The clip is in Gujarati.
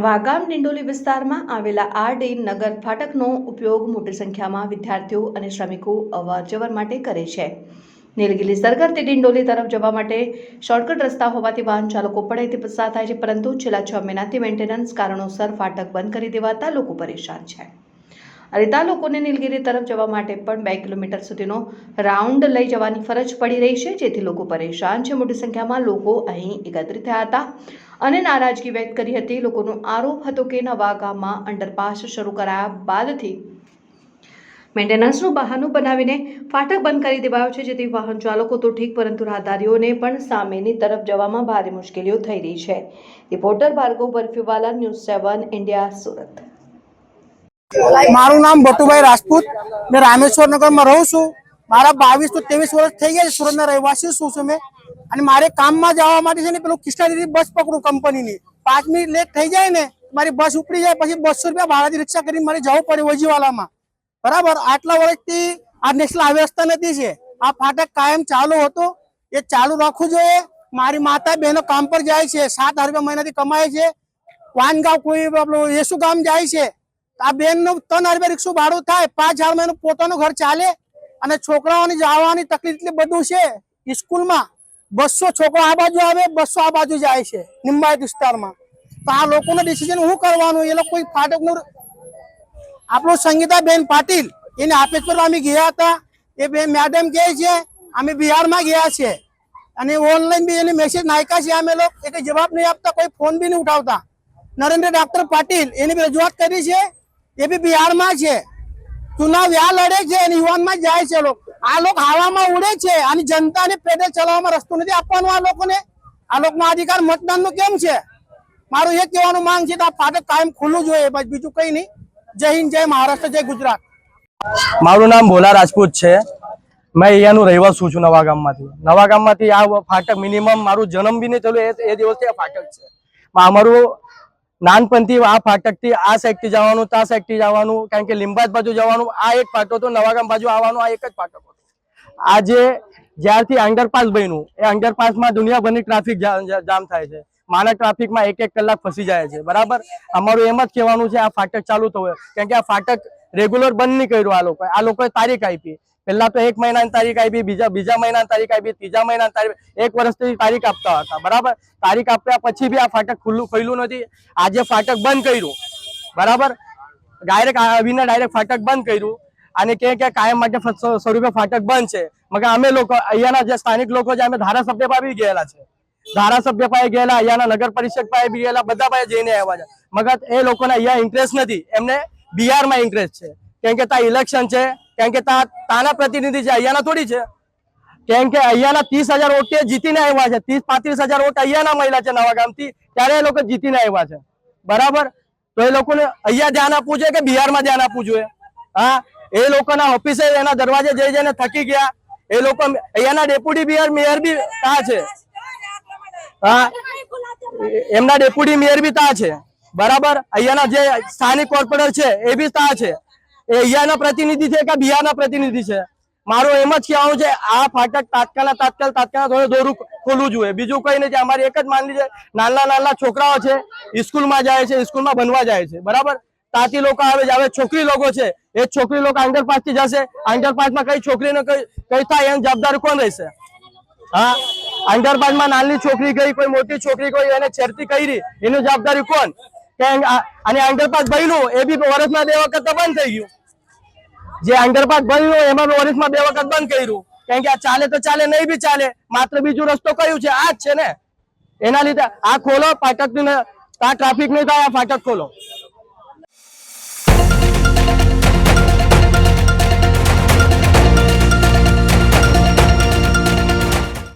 વાગામ ડિંડોલી વિસ્તારમાં આવેલા આરડી નગર ફાટકનો ઉપયોગ મોટી સંખ્યામાં વિદ્યાર્થીઓ અને શ્રમિકો અવરજવર માટે કરે છે। નીલગિરી સરગરથી ડિંડોલી તરફ જવા માટે શોર્ટકટ રસ્તા હોવાથી વાહન ચાલકો પણ અહીંથી પસાર થાય છે, પરંતુ છેલ્લા 6 મહિનાથી મેન્ટેનન્સ કારણોસર ફાટક બંધ કરી દેવાતા લોકો પરેશાન છે। અરેતા લોકોને નીલગિરી તરફ જવા માટે પણ 2 કિલોમીટર સુધીનો રાઉન્ડ લઈ જવાની ફરજ પડી રહી છે, જેથી લોકો પરેશાન છે। મોટી સંખ્યામાં લોકો અહીં એકત્રિત થયા હતા અને નારાજગી વ્યક્ત કરી હતી। લોકોનો આરોપ હતો કે નવા ગામમાં અંડરપાસ શરૂ કરાયા બાદથી મેન્ટેનન્સનું બહાનું બનાવીને ફાટક બંધ કરી દેવાયો છે, જેથી વાહન ચાલકો તો ઠીક પરંતુ રાહદારીઓને પણ સામેની તરફ જવામાં ભારે મુશ્કેલીઓ થઈ રહી છે। Reporter Bhargav Barfiwala, news 7 India, Surat. मारू नाम बटुभाई राजपूत, मैं रामेश्वर नगर में रहूं छू। मारा 22 तो 23 वर्ष થઈ ગયા છે। સુરતના રહેવાસી છું મેં, અને મારે કામમાં જવા માટે છે ને પેલું કિસ્ટાની બસ પકડું કંપનીની। 5 મિનિટ લેટ થઈ જાય ને મારી બસ ઉપડી જાય, પછી 200 રૂપિયા ભાડાથી રિક્ષા કરીને મારે જવું પડે વજીવાલામાં। બરાબર, આટલા વર્ષથી આ નેશનલ હાઈવે રસ્તા નથી છે। આ ફાટક કાયમ ચાલુ હતો, એ ચાલુ રાખવું જોઈએ। મારી માતા બહેનો કામ પર જાય છે, 7,000 રૂપિયા મહિનાથી કમાય છે। વાનગાંવ કોઈ યેસુ ગામ જાય છે, આ બેન નું 3,000 રૂપિયા રિક્ષા ભાડું થાય, 5,000 માં એનું પોતાનું ઘર ચાલે। અને છોકરાઓની જવાની તકલીફ એટલી બધું છે। સ્કૂલમાં 200 છોકરો આ બાજુ આવે, 200 આ બાજુ જાય છે નિંબાયત વિસ્તારમાં। તો આ લોકોનું ડિસિઝન શું કરવાનું? એ લોકો કોઈ ફાટકનું આપણું સંગીતાબેન પાટીલ એને આપેજ પર અમે ગયા હતા। એ બે મેડમ કહે છે અમે બિહારમાં ગયા છે, અને ઓનલાઈન બી એને મેસેજ નાખ્યા છે। અમે લોકો એ કઈ જવાબ નહીં આપતા, કોઈ ફોન બી નહીં ઉઠાવતા। નરેન્દ્ર ડોક્ટર પાટીલ એની બી રજૂઆત કરી છે, એ બી બિહારમાં છે। ચુનાવ યા લડે છે અને યુવાનમાં જાય છે। આ લોકો હવામાં ઉડે છે અને જનતાને પેદલ ચલાવવામાં રસ્તો નથી આપવાનો આ લોકોને। આ લોકોનો અધિકાર મતદાનનો કેમ છે? મારું એ કહેવાનું માંગ છે કે આ ફાટક કાયમ ખુલ્લું જોઈએ, બસ બીજું કઈ નહીં। જય હિન્દ, જય મહારાષ્ટ્ર, જય ગુજરાત। મારું નામ ભોલા રાજપૂત છે। मैं અહીંયાનું રહેવાસી છું, નવા ગામમાંથી આ ફાટક મિનિમમ મારું જન્મ બી નહીં થયેલો એ દિવસથી આ ફાટક છે। અમારું નાનપણથી આ ફાટકથી આ સાઈડથી જવાનું, તા સાઈડથી જવાનું, કારણ કે લિંબાયત બાજુ જવાનું આ એક ફાટક હતો, નવાગામ બાજુ આવવાનું આ એક જ ફાટક હતો। આજે જ્યારથી અંડરપાસ બન્યું, એ અંડરપાસમાં દુનિયાભરની ટ્રાફિક જામ થાય છે। માના ટ્રાફિકમાં 1-1 કલાક ફસી જાય છે। બરાબર, અમારું એમ જ કહેવાનું છે આ ફાટક ચાલુ થવું, કારણ કે આ ફાટક રેગ્યુલર બંધ નહીં કર્યું। આ લોકોએ તારીખ આપી, પહેલા તો 1 મહિનાની તારીખ આપી, બીજા મહિનાની તારીખ આપી, ત્રીજા મહિનાની તારીખ, 1 વર્ષથી તારીખ આપતા હતા। બરાબર, તારીખ આપ્યા પછી બી આ ફાટક ખુલ્લું નથી। આજે ફાટક બંધ કર્યું, બરાબર, ડાયરેક્ટ આવીને ડાયરેક્ટ ફાટક બંધ કર્યું, અને કે કાયમ માટે સ્વરૂપે ફાટક બંધ છે। મગર અમે લોકો અહીંયાના જે સ્થાનિક લોકો છે, અમે ધારાસભ્ય પાસે બી ગયેલા છે, ધારાસભ્ય પાસે ગયેલા, અહીંયાના નગર પરિષદ પાસે બી ગયેલા, બધા પાસે જઈને આવ્યા છે। મગર એ લોકોને અહીંયા ઇન્ટરેસ્ટ નથી, એમને બિહારમાં ઇન્ટરેસ્ટ છે, કેમ કે ત્યાં ઇલેક્શન છે, કેમ કે તાના પ્રતિનિધિ છે, અહીંયાના થોડી છે। કેમ કે અહીંયાના 30,000 વોટ જીતીને આવ્યા છે, 30-35,000 વોટ અહીંયાના મહિલા છે નવાગામથી, ત્યારે એ લોકો જીતીને આવ્યા છે। બરાબર, તો એ લોકોને અહીંયા ધ્યાન આપવું જોઈએ કે બિહારમાં ધ્યાન આપવું જોઈએ? હા, એ લોકોના ઓફિસે એના દરવાજે જઈ જઈને થકી ગયા। એ લોકો અહીંયાના ડેપ્યુટી મેયર બી તા છે, હા, એમના ડેપ્યુટી મેયર બી તા છે। બરાબર, અહીંયાના જે સ્થાનિક કોર્પોરેટર છે એ બી તા છે। એ અહીંયાના પ્રતિનિધિ છે કે બિહારના પ્રતિનિધિ છે? મારું એમ જ કહેવાનું છે આ ફાટક તાત્કાલિક દોરું ખોલવું જોઈએ, બીજું કઈ નથી। અમારી એક જ માંગણી છે, નાના છોકરાઓ છે, સ્કૂલમાં જાય છે, સ્કૂલમાં ભણવા જાય છે, બરાબર, તાથી લોકો આવે છે। હવે છોકરી લોકો છે, એ છોકરી લોકો અંડરપાસ થી જશે, અંડરપાસમાં કઈ છોકરીને કઈ થાય એની જવાબદારી કોણ રહેશે? હા, અંડરપાસમાં નાની છોકરી ગઈ, કોઈ મોટી છોકરી ગઈ, એને છેડતી કરી, એની જવાબદારી કોણ? અને અંડરપાસ બન્યું એ બી વર્ષમાં 2 વખત તો બંધ થઈ ગયું। જે અંડરપાસ બન્યું એમાં વર્ષમાં 2 વખત બંધ કર્યું, કારણ કે આ ચાલે તો ચાલે, નહીં બી ચાલે, માત્ર બીજું રસ્તો કયું છે? આ જ છે ને। એના લીધે આ ખોલો ફાટક, ત્યાં ટ્રાફિક નહીં થાય, આ ફાટક ખોલો।